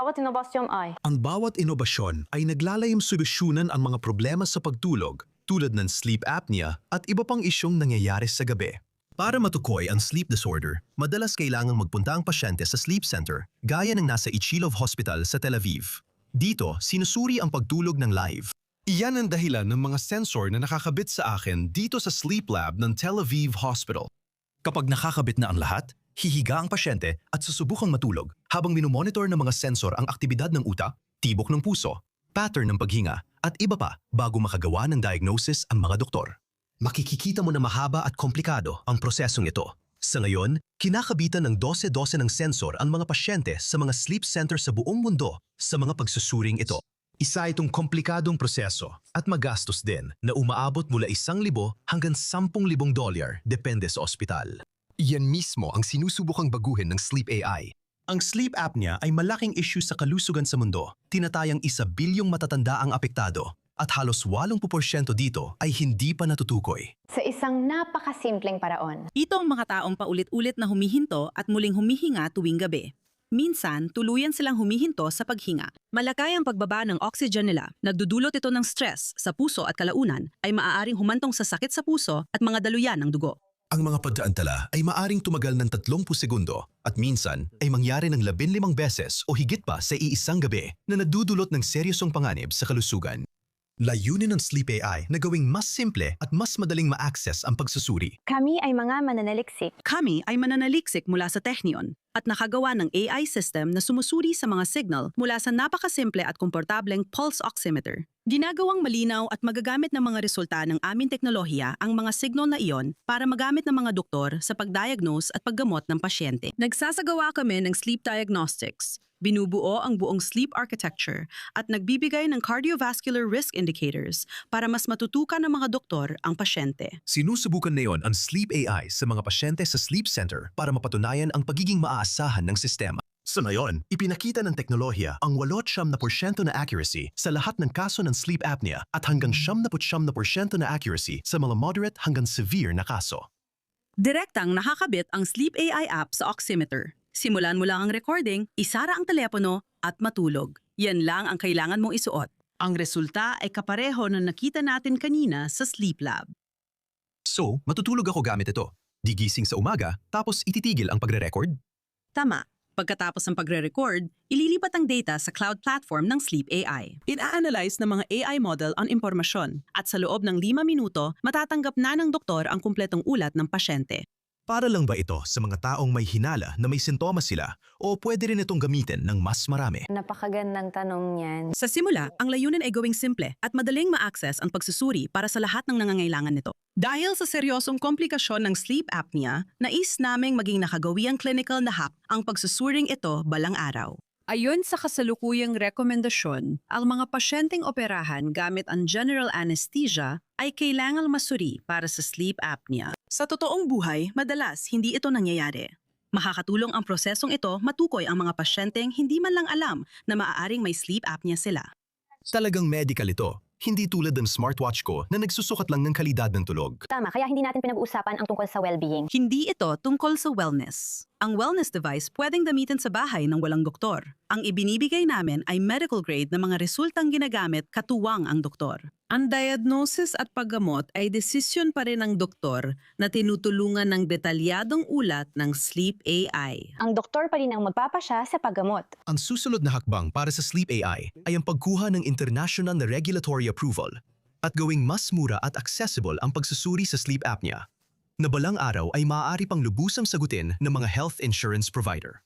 bawat inobasyon ay Ang bawat inobasyon ay naglalayong solusyonan ang mga problema sa pagtulog tulad ng sleep apnea at iba pang isyong nangyayari sa gabi. Para matukoy ang sleep disorder, madalas kailangang magpunta ang pasyente sa sleep center gaya ng nasa Ichilov Hospital sa Tel Aviv. Dito, sinusuri ang pagtulog ng live. Iyan ang dahilan ng mga sensor na nakakabit sa akin dito sa sleep lab ng Tel Aviv Hospital. Kapag nakakabit na ang lahat, hihiga ang pasyente at susubukang matulog habang minomonitor ng mga sensor ang aktibidad ng utak, tibok ng puso, pattern ng paghinga at iba pa bago makagawa ng diagnosis ang mga doktor. Makikikita mo na mahaba at komplikado ang prosesong ito. Sa ngayon, kinakabitan ng 12-12 ng sensor ang mga pasyente sa mga sleep center sa buong mundo sa mga pagsusuring ito. Isa itong komplikadong proseso at magastos din na umaabot mula $1,000 hanggang $10,000 depende sa ospital. Yan mismo ang sinusubukang baguhin ng Sleep AI. Ang sleep apnea ay malaking issue sa kalusugan sa mundo. Tinatayang 1 bilyong matatanda ang apektado at halos 80% dito ay hindi pa natutukoy. sa isang napakasimpleng paraon. Ito ang mga taong paulit-ulit na humihinto at muling humihinga tuwing gabi. Minsan, tuluyan silang humihinto sa paghinga. Malakay ang pagbaba ng oxygen nila. Nagdudulot ito ng stress sa puso at kalaunan ay maaaring humantong sa sakit sa puso at mga daluyan ng dugo. Ang mga pagdaantala ay maaring tumagal ng 30 segundo at minsan ay mangyari ng 15 beses o higit pa sa iisang gabi na nadudulot ng seryosong panganib sa kalusugan. Layunin ng Sleep AI na gawing mas simple at mas madaling ma-access ang pagsusuri. Kami ay mga mananaliksik. Kami ay mananaliksik mula sa Technion at nakagawa ng AI system na sumusuri sa mga signal mula sa napakasimple at komportableng pulse oximeter. Ginagawang malinaw at magagamit ng mga resulta ng aming teknolohiya ang mga signal na iyon para magamit ng mga doktor sa pagdiagnose at paggamot ng pasyente. Nagsasagawa kami ng sleep diagnostics. Binubuo ang buong sleep architecture at nagbibigay ng cardiovascular risk indicators para mas matutukan ng mga doktor ang pasyente. Sinusubukan ngayon ang Sleep AI sa mga pasyente sa sleep center para mapatunayan ang pagiging maaasahan ng sistema. Sa ngayon, ipinakita ng teknolohiya ang 89% na accuracy sa lahat ng kaso ng sleep apnea at hanggang 79% na accuracy sa mga moderate hanggang severe na kaso. Direktang nakakabit ang Sleep AI app sa oximeter. Simulan mo lang ang recording, isara ang telepono at matulog. Yan lang ang kailangan mong isuot. Ang resulta ay kapareho na nakita natin kanina sa Sleep Lab. So, matutulog ako gamit ito. Digising sa umaga, tapos ititigil ang pagre-record? Tama. Pagkatapos ng pagre-record, ililipat ang data sa cloud platform ng Sleep AI. Ina-analyze ng mga AI model ang impormasyon at sa loob ng 5 minuto, matatanggap na ng doktor ang kumpletong ulat ng pasyente. Para lang ba ito sa mga taong may hinala na may sintomas sila o pwede rin itong gamitin ng mas marami? Napakagandang tanong niyan. Sa simula, ang layunin ay gawing simple at madaling ma-access ang pagsusuri para sa lahat ng nangangailangan nito. Dahil sa seryosong komplikasyon ng sleep apnea, nais naming maging nakagawiang clinical na hap ang pagsusuring ito balang araw. Ayon sa kasalukuyang rekomendasyon, ang mga pasyenteng operahan gamit ang general anesthesia ay kailangang masuri para sa sleep apnea. Sa totoong buhay, madalas hindi ito nangyayari. Makakatulong ang prosesong ito matukoy ang mga pasyenteng hindi man lang alam na maaaring may sleep apnea sila. Talagang medical ito. Hindi tulad ng smartwatch ko na nagsusukat lang ng kalidad ng tulog. Tama, kaya hindi natin pinag-uusapan ang tungkol sa well-being. Hindi ito tungkol sa wellness. Ang wellness device pwedeng gamitin sa bahay ng walang doktor. Ang ibinibigay namin ay medical grade na mga resultang ginagamit katuwang ang doktor. Ang diagnosis at paggamot ay desisyon pa rin ng doktor na tinutulungan ng detalyadong ulat ng Sleep AI. Ang doktor pa rin ang magpapasya sa paggamot. Ang susunod na hakbang para sa Sleep AI ay ang pagkuha ng international na regulatory approval at gawing mas mura at accessible ang pagsusuri sa sleep apnea na balang araw ay maaari pang lubusang sagutin ng mga health insurance provider.